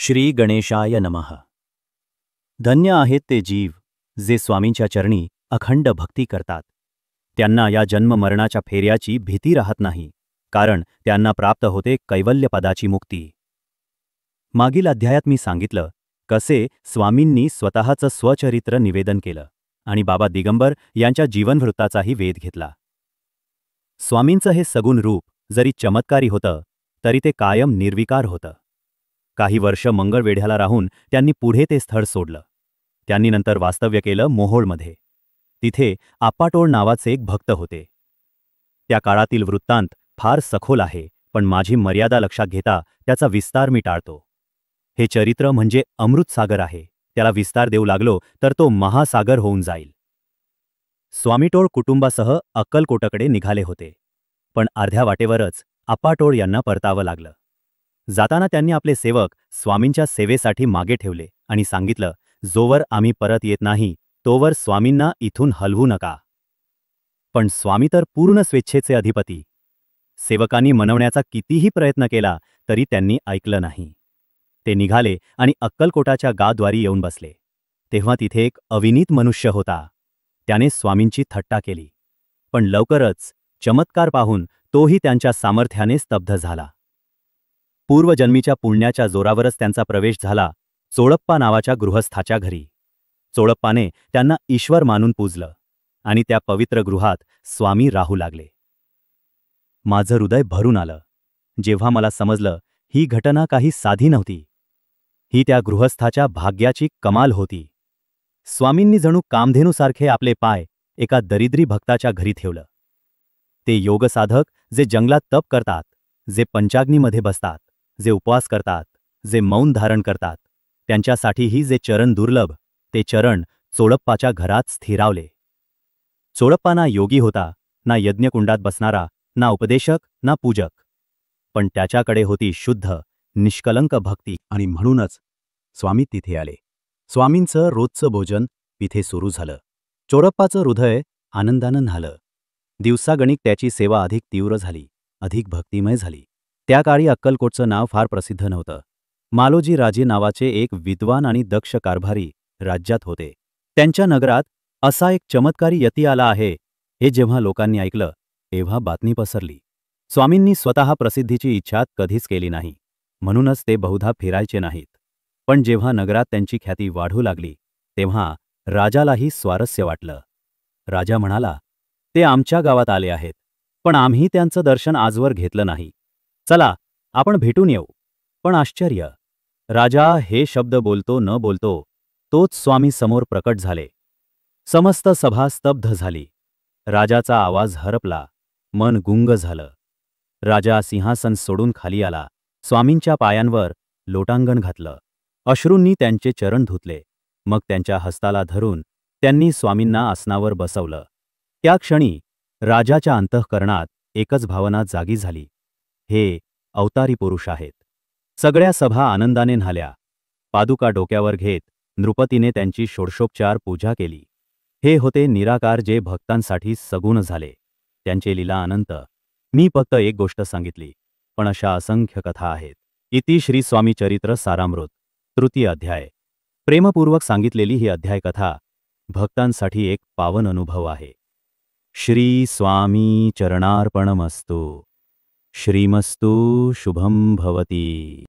श्री गणेशाय नमः। धन्य आहेत ते जीव जे स्वामींच्या चरणी अखंड भक्ती करतात। त्यांना या जन्ममरणाच्या फेऱ्याची भीती राहत नाही, कारण त्यांना प्राप्त होते कैवल्यपदाची मुक्ती। मागील अध्यायात मी सांगितलं कसे स्वामींनी स्वतःचं स्वचरित्र निवेदन केलं आणि बाबा दिगंबर यांच्या जीवनवृत्ताचाही वेध घेतला। स्वामींचं हे सगुण रूप जरी चमत्कारी होतं तरी ते कायम निर्विकार होतं। काही वर्ष मंगळवेढ्याला राहून त्यांनी पुढे ते स्थळ सोडलं। त्यांनी नंतर वास्तव्य केलं मोहोळमध्ये। तिथे आप्पाटोळ नावाचे एक भक्त होते। त्या काळातील वृत्तांत फार सखोल आहे, पण माझी मर्यादा लक्षात घेता त्याचा विस्तार मी टाळतो। हे चरित्र म्हणजे अमृतसागर आहे, त्याला विस्तार देऊ लागलो तर तो महासागर होऊन जाईल। स्वामीटोळ कुटुंबासह अक्कलकोटकडे निघाले होते, पण अर्ध्या वाटेवरच आप्पाटोळ यांना परतावं लागलं। जाताना त्यांनी आपले सेवक स्वामींच्या सेवेसाठी मागे ठेवले आणि सांगितलं, जोवर आम्ही परत येत नाही तोवर स्वामींना इथून हलवू नका। पण स्वामी तर पूर्ण स्वेच्छेचे अधिपती। सेवकांनी मनवण्याचा कितीही प्रयत्न केला तरी त्यांनी ऐकलं नाही। ते निघाले आणि अक्कलकोटाच्या गावाद्वारी येऊन बसले। तेव्हा तिथे एक अविनीत मनुष्य होता। त्याने स्वामींची थट्टा केली, पण लवकरच चमत्कार पाहून तोही त्यांच्या सामर्थ्याने स्तब्ध झाला। पूर्वजन्मीच्या पुण्याच्या जोरावरच त्यांचा प्रवेश झाला चोळप्पा नावाच्या गृहस्थाच्या घरी। चोळप्पाने त्यांना ईश्वर मानून पूजलं आणि त्या पवित्र गृहात स्वामी राहू लागले। माझं हृदय भरून आलं जेव्हा मला समजलं ही घटना काही साधी नव्हती, ही त्या गृहस्थाच्या भाग्याची कमाल होती। स्वामींनी जणू कामधेनूसारखे आपले पाय एका दरिद्री भक्ताच्या घरी ठेवलं। ते योगसाधक जे जंगलात तप करतात, जे पंचाग्नीमध्ये बसतात, जे उपवास करतात, जे मौन धारण करतात, त्यांच्यासाठीही जे चरण दुर्लभ, ते चरण चोळप्पाच्या घरात स्थिरावले। चोळप्पा ना योगी होता, ना यज्ञकुंडात बसणारा, ना उपदेशक, ना पूजक, पण त्याच्याकडे होती शुद्ध निष्कलंक भक्ती, आणि म्हणूनच स्वामी तिथे आले। स्वामींचं रोजचं भोजन तिथे सुरू झालं। चोळप्पाचं हृदय आनंदानं न्हालं। दिवसागणिक त्याची सेवा अधिक तीव्र झाली, अधिक भक्तिमय झाली। त्या काळी अक्कलकोटचं नाव फार प्रसिद्ध नव्हतं। मालोजी राजे नावाचे एक विद्वान आणि दक्ष कारभारी राज्यात होते। त्यांच्या नगरात असा एक चमत्कारी यती आला आहे हे जेव्हा लोकांनी ऐकलं तेव्हा बातमी पसरली। स्वामींनी स्वतः प्रसिद्धीची इच्छा कधीच केली नाही, म्हणूनच ते बहुधा फिरायचे नाहीत। पण जेव्हा नगरात त्यांची ख्याती वाढू लागली तेव्हा राजालाही स्वारस्य वाटलं। राजा म्हणाला, ते आमच्या गावात आले आहेत, पण आम्ही त्यांचं दर्शन आजवर घेतलं नाही। चला आपण भेटून येऊ। पण आश्चर्य, राजा हे शब्द बोलतो न बोलतो तोच स्वामी समोर प्रकट झाले। समस्त सभा स्तब्ध झाली। राजाचा आवाज हरपला, मन गुंग झालं। राजा सिंहासन सोडून खाली आला, स्वामींच्या पायांवर लोटांगण घातलं, अश्रूंनी त्यांचे चरण धुतले। मग त्यांच्या हस्ताला धरून त्यांनी स्वामींना आसनावर बसवलं। त्या क्षणी राजाच्या अंतःकरणात एकच भावना जागी झाली, हे अवतारी पुरुष आहेत। सगळ्या सभा आनंदाने न्हाल्या। पादुका डोक्यावर घेत नृपतीने त्यांची षोडशोपचार पूजा केली। हे होते निराकार जे भक्तांसाठी सगुण झाले। त्यांचे लीला अनंत। मी फक्त एक गोष्ट सांगितली, पण अशा असंख्य कथा आहेत। इति श्री स्वामी चरित्र सारामृत, तृतीय अध्याय। प्रेमपूर्वक सांगितलेली ही अध्याय कथा भक्तांसाठी एक पावन अनुभव आहे। श्री स्वामी चरणार्पणमस्तु। श्रीमस्तु शुभम भवती।